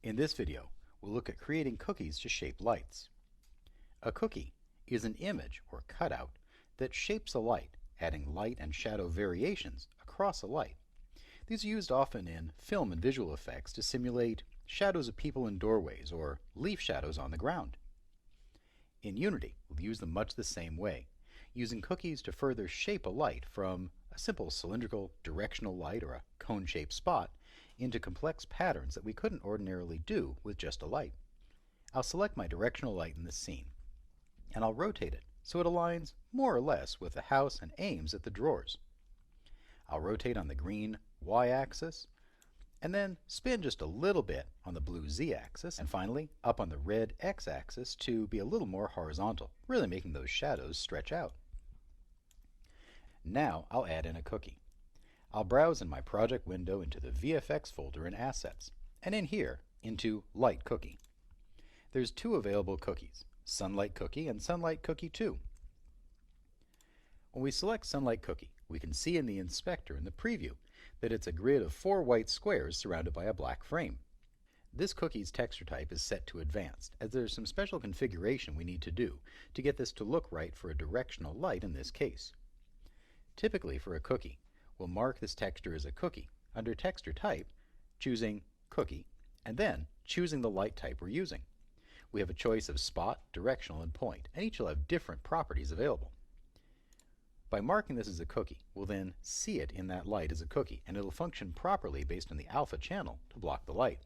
In this video, we'll look at creating cookies to shape lights. A cookie is an image or cutout that shapes a light, adding light and shadow variations across a light. These are used often in film and visual effects to simulate shadows of people in doorways or leaf shadows on the ground. In Unity, we'll use them much the same way, using cookies to further shape a light from a simple cylindrical directional light or a cone-shaped spot into complex patterns that we couldn't ordinarily do with just a light. I'll select my directional light in this scene, and I'll rotate it so it aligns more or less with the house and aims at the drawers. I'll rotate on the green y-axis, and then spin just a little bit on the blue z-axis, and finally up on the red x-axis to be a little more horizontal, really making those shadows stretch out. Now I'll add in a cookie. I'll browse in my project window into the VFX folder in Assets, and in here into Light Cookie. There's two available cookies, Sunlight Cookie and Sunlight Cookie 2. When we select Sunlight Cookie, we can see in the inspector in the preview that it's a grid of 4 white squares surrounded by a black frame. This cookie's texture type is set to Advanced, as there's some special configuration we need to do to get this to look right for a directional light in this case. Typically for a cookie, we'll mark this texture as a cookie under Texture Type, choosing Cookie, and then choosing the light type we're using. We have a choice of spot, directional, and point, and each will have different properties available. By marking this as a cookie, we'll then see it in that light as a cookie, and it'll function properly based on the alpha channel to block the light.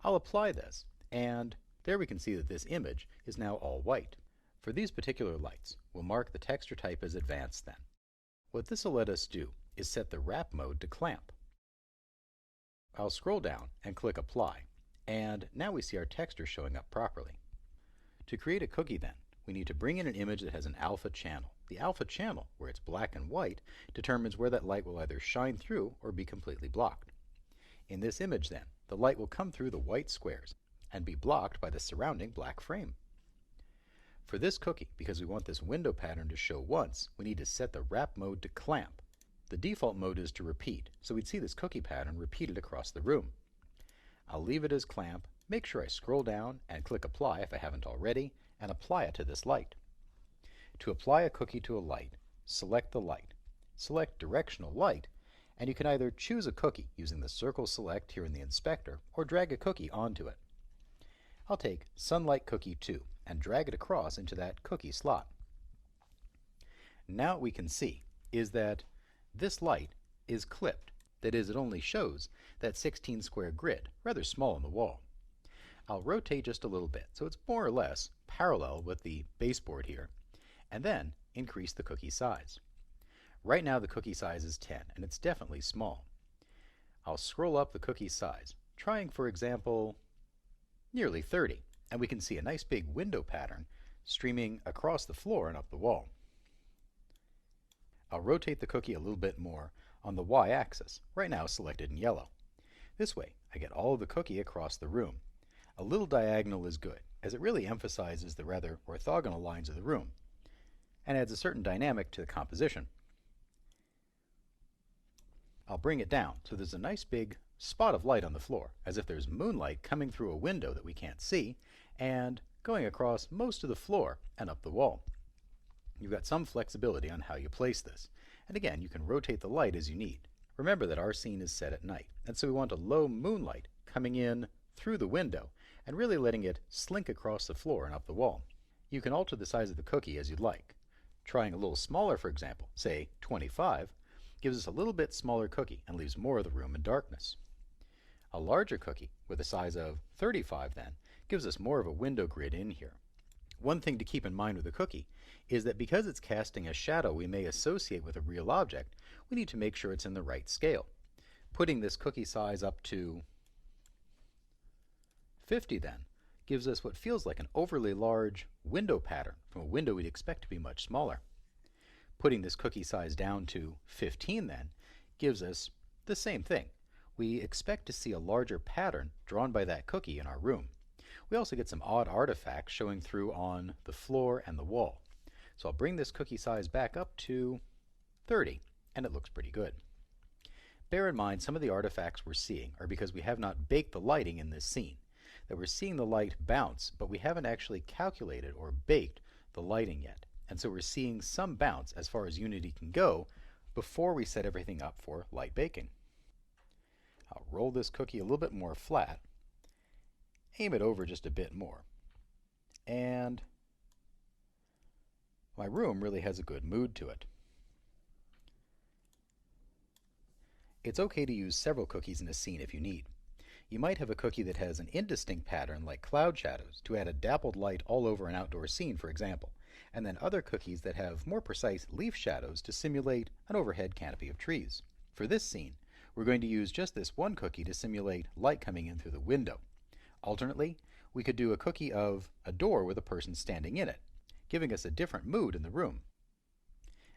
I'll apply this, and there we can see that this image is now all white. For these particular lights, we'll mark the texture type as Advanced then. What this will let us do is set the wrap mode to clamp. I'll scroll down and click Apply, and now we see our texture showing up properly. To create a cookie then, we need to bring in an image that has an alpha channel. The alpha channel, where it's black and white, determines where that light will either shine through or be completely blocked. In this image then, the light will come through the white squares and be blocked by the surrounding black frame. For this cookie, because we want this window pattern to show once, we need to set the wrap mode to clamp. The default mode is to repeat, so we'd see this cookie pattern repeated across the room. I'll leave it as clamp, make sure I scroll down and click Apply if I haven't already, and apply it to this light. To apply a cookie to a light, select the light, select Directional Light, and you can either choose a cookie using the circle select here in the inspector, or drag a cookie onto it. I'll take Sunlight Cookie 2 and drag it across into that cookie slot. Now what we can see is that this light is clipped. That is, it only shows that 16 square grid, rather small on the wall. I'll rotate just a little bit so it's more or less parallel with the baseboard here, and then increase the cookie size. Right now the cookie size is 10, and it's definitely small. I'll scroll up the cookie size, trying for example nearly 30, and we can see a nice big window pattern streaming across the floor and up the wall. I'll rotate the cookie a little bit more on the y-axis, right now selected in yellow. This way I get all of the cookie across the room. A little diagonal is good, as it really emphasizes the rather orthogonal lines of the room, and adds a certain dynamic to the composition. I'll bring it down so there's a nice big spot of light on the floor, as if there's moonlight coming through a window that we can't see, and going across most of the floor and up the wall. You've got some flexibility on how you place this, and again you can rotate the light as you need. Remember that our scene is set at night, and so we want a low moonlight coming in through the window and really letting it slink across the floor and up the wall. You can alter the size of the cookie as you'd like. Trying a little smaller, for example, say 25, gives us a little bit smaller cookie and leaves more of the room in darkness. A larger cookie with a size of 35 then gives us more of a window grid in here. One thing to keep in mind with a cookie is that because it's casting a shadow we may associate with a real object, we need to make sure it's in the right scale. Putting this cookie size up to 50 then gives us what feels like an overly large window pattern from a window we'd expect to be much smaller. Putting this cookie size down to 15 then gives us the same thing. We expect to see a larger pattern drawn by that cookie in our room. We also get some odd artifacts showing through on the floor and the wall. So I'll bring this cookie size back up to 30, and it looks pretty good. Bear in mind some of the artifacts we're seeing are because we have not baked the lighting in this scene. that we're seeing the light bounce, but we haven't actually calculated or baked the lighting yet. And so we're seeing some bounce as far as Unity can go before we set everything up for light baking. I'll roll this cookie a little bit more flat, aim it over just a bit more, and my room really has a good mood to it. It's okay to use several cookies in a scene if you need. You might have a cookie that has an indistinct pattern like cloud shadows to add a dappled light all over an outdoor scene, for example, and then other cookies that have more precise leaf shadows to simulate an overhead canopy of trees. For this scene, we're going to use just this one cookie to simulate light coming in through the window. Alternately, we could do a cookie of a door with a person standing in it, giving us a different mood in the room.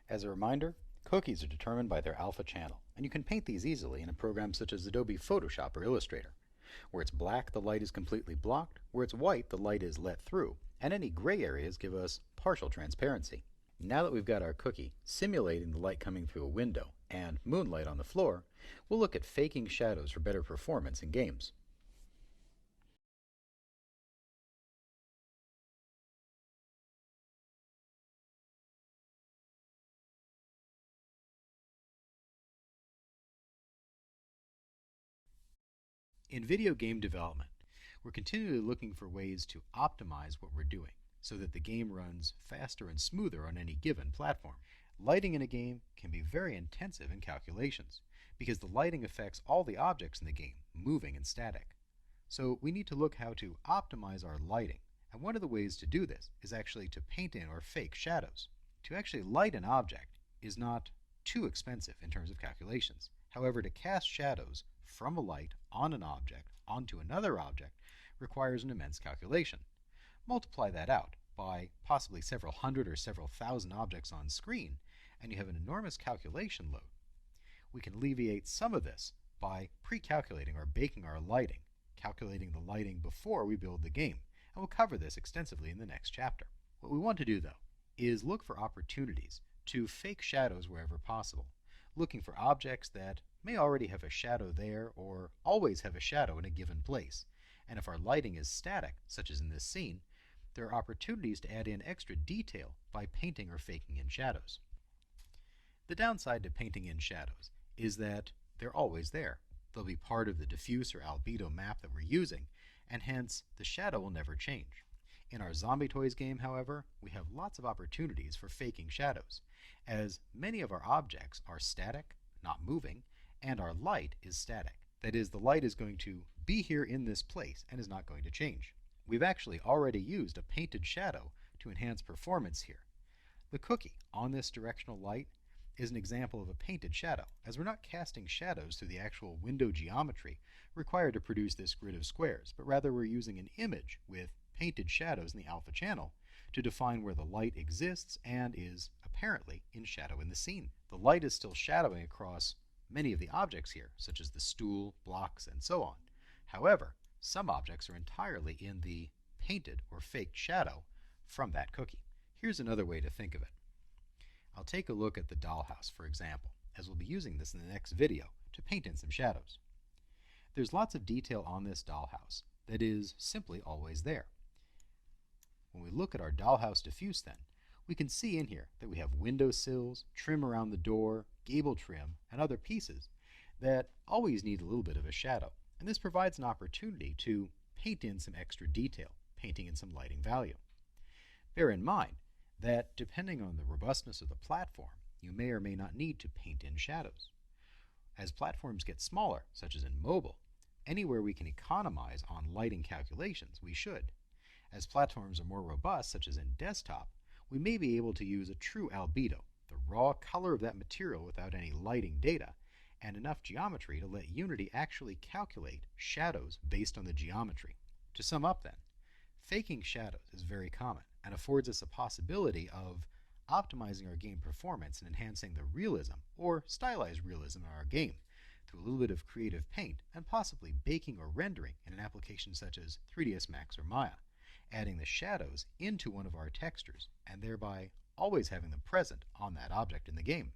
As a reminder, cookies are determined by their alpha channel, and you can paint these easily in a program such as Adobe Photoshop or Illustrator. Where it's black, the light is completely blocked. Where it's white, the light is let through. And any gray areas give us partial transparency. Now that we've got our cookie simulating the light coming through a window and moonlight on the floor, we'll look at faking shadows for better performance in games. In video game development, we're continually looking for ways to optimize what we're doing so that the game runs faster and smoother on any given platform. Lighting in a game can be very intensive in calculations because the lighting affects all the objects in the game, moving and static. So we need to look how to optimize our lighting, and one of the ways to do this is actually to paint in or fake shadows. To actually light an object is not too expensive in terms of calculations. However, to cast shadows from a light on an object onto another object requires an immense calculation. Multiply that out by possibly several hundred or several thousand objects on screen, and you have an enormous calculation load. We can alleviate some of this by pre-calculating or baking our lighting, calculating the lighting before we build the game, and we'll cover this extensively in the next chapter. What we want to do, though, is look for opportunities to fake shadows wherever possible, looking for objects that may already have a shadow there or always have a shadow in a given place. And if our lighting is static, such as in this scene, there are opportunities to add in extra detail by painting or faking in shadows. The downside to painting in shadows is that they're always there. They'll be part of the diffuse or albedo map that we're using, and hence the shadow will never change. In our Zombie Toys game, however, we have lots of opportunities for faking shadows, as many of our objects are static, not moving, and our light is static. That is, the light is going to be here in this place and is not going to change. We've actually already used a painted shadow to enhance performance here. The cookie on this directional light is an example of a painted shadow, as we're not casting shadows through the actual window geometry required to produce this grid of squares, but rather we're using an image with painted shadows in the alpha channel to define where the light exists and is apparently in shadow in the scene. The light is still shadowing across many of the objects here, such as the stool, blocks, and so on. However, some objects are entirely in the painted or faked shadow from that cookie. Here's another way to think of it. I'll take a look at the dollhouse, for example, as we'll be using this in the next video to paint in some shadows. There's lots of detail on this dollhouse that is simply always there. When we look at our dollhouse diffuse then, we can see in here that we have window sills, trim around the door, gable trim, and other pieces that always need a little bit of a shadow. And this provides an opportunity to paint in some extra detail, painting in some lighting value. Bear in mind that depending on the robustness of the platform, you may or may not need to paint in shadows. As platforms get smaller, such as in mobile, anywhere we can economize on lighting calculations, we should. As platforms are more robust, such as in desktop, we may be able to use a true albedo, the raw color of that material without any lighting data, and enough geometry to let Unity actually calculate shadows based on the geometry. To sum up then, faking shadows is very common and affords us a possibility of optimizing our game performance and enhancing the realism or stylized realism of our game through a little bit of creative paint and possibly baking or rendering in an application such as 3ds Max or Maya, adding the shadows into one of our textures and thereby always having them present on that object in the game.